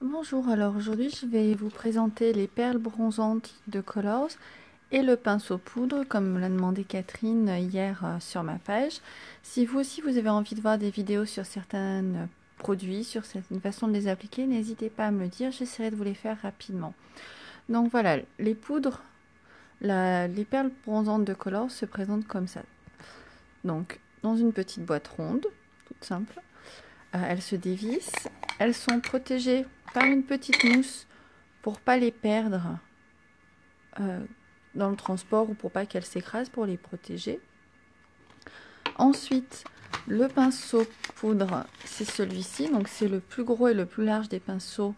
Bonjour, alors aujourd'hui je vais vous présenter les perles bronzantes de Colors et le pinceau poudre comme me l'a demandé Catherine hier sur ma page. Si vous aussi vous avez envie de voir des vidéos sur certains produits, sur certaines façons de les appliquer, n'hésitez pas à me le dire, j'essaierai de vous les faire rapidement. Donc voilà, les poudres, les perles bronzantes de Colors se présentent comme ça. Donc dans une petite boîte ronde, toute simple. Elles se dévissent, elles sont protégées par une petite mousse pour pas les perdre dans le transport ou pour pas qu'elles s'écrasent, pour les protéger. Ensuite, le pinceau poudre, c'est celui-ci, donc c'est le plus gros et le plus large des pinceaux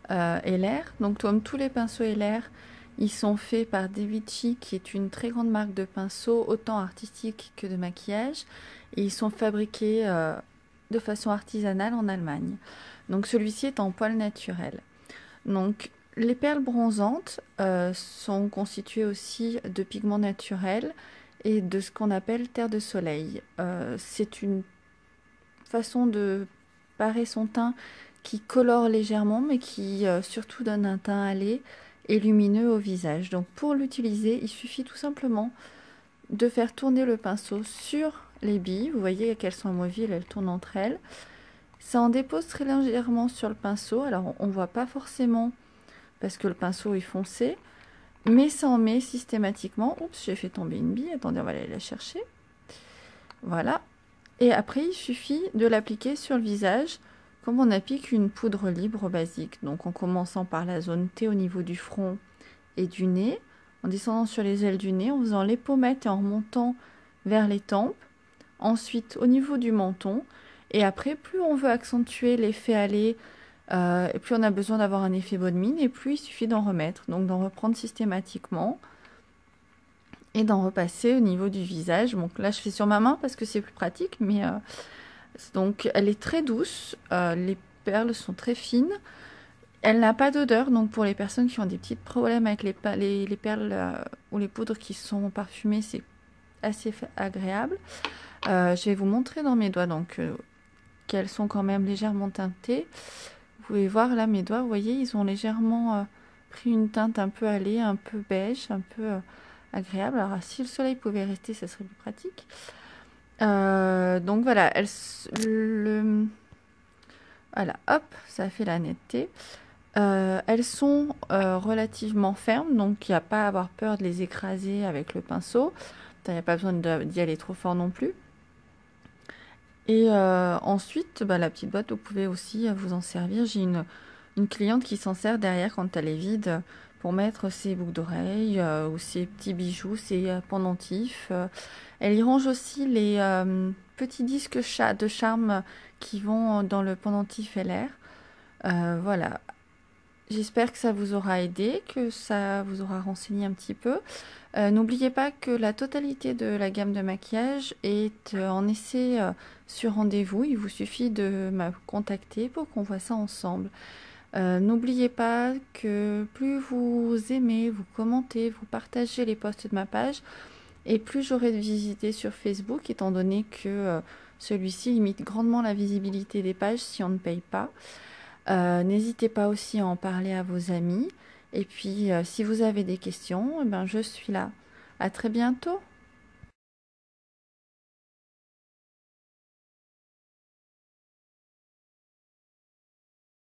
LR. Donc comme tous les pinceaux LR, ils sont faits par Davichi, qui est une très grande marque de pinceaux, autant artistique que de maquillage, et ils sont fabriqués de façon artisanale en Allemagne. Donc celui-ci est en poil naturel. Donc les perles bronzantes sont constituées aussi de pigments naturels et de ce qu'on appelle terre de soleil. C'est une façon de parer son teint qui colore légèrement mais qui surtout donne un teint hâlé et lumineux au visage. Donc pour l'utiliser, il suffit tout simplement de faire tourner le pinceau sur les billes. Vous voyez qu'elles sont amovibles, elles tournent entre elles. Ça en dépose très légèrement sur le pinceau. Alors on ne voit pas forcément parce que le pinceau est foncé, mais ça en met systématiquement. Oups, j'ai fait tomber une bille. Attendez, on va aller la chercher. Voilà. Et après, il suffit de l'appliquer sur le visage comme on applique une poudre libre basique. Donc en commençant par la zone T au niveau du front et du nez, en descendant sur les ailes du nez, en faisant les pommettes et en remontant vers les tempes. Ensuite, au niveau du menton. Et après, plus on veut accentuer l'effet hâlé, et plus on a besoin d'avoir un effet bonne mine, et plus il suffit d'en remettre. Donc d'en reprendre systématiquement et d'en repasser au niveau du visage. Donc là, je fais sur ma main parce que c'est plus pratique, mais donc elle est très douce. Les perles sont très fines. Elle n'a pas d'odeur, donc pour les personnes qui ont des petits problèmes avec les perles ou les poudres qui sont parfumées, c'est assez agréable. Je vais vous montrer dans mes doigts donc qu'elles sont quand même légèrement teintées. Vous pouvez voir là mes doigts, vous voyez, ils ont légèrement pris une teinte un peu hâlée, un peu beige, un peu agréable. Alors si le soleil pouvait rester, ça serait plus pratique. Donc voilà, voilà, hop, ça fait la netteté. Elles sont relativement fermes, donc il n'y a pas à avoir peur de les écraser avec le pinceau. Il n'y a pas besoin d'y aller trop fort non plus. Et ensuite, la petite boîte, vous pouvez aussi vous en servir. J'ai une cliente qui s'en sert derrière quand elle est vide pour mettre ses boucles d'oreilles ou ses petits bijoux, ses pendentifs. Elle y range aussi les petits disques de charme qui vont dans le pendentif LR. Voilà. J'espère que ça vous aura aidé, que ça vous aura renseigné un petit peu. N'oubliez pas que la totalité de la gamme de maquillage est en essai sur rendez-vous. Il vous suffit de me contacter pour qu'on voit ça ensemble. N'oubliez pas que plus vous aimez, vous commentez, vous partagez les posts de ma page, et plus j'aurai de visités sur Facebook, étant donné que celui-ci limite grandement la visibilité des pages si on ne paye pas. N'hésitez pas aussi à en parler à vos amis. Et puis, si vous avez des questions, je suis là. À très bientôt.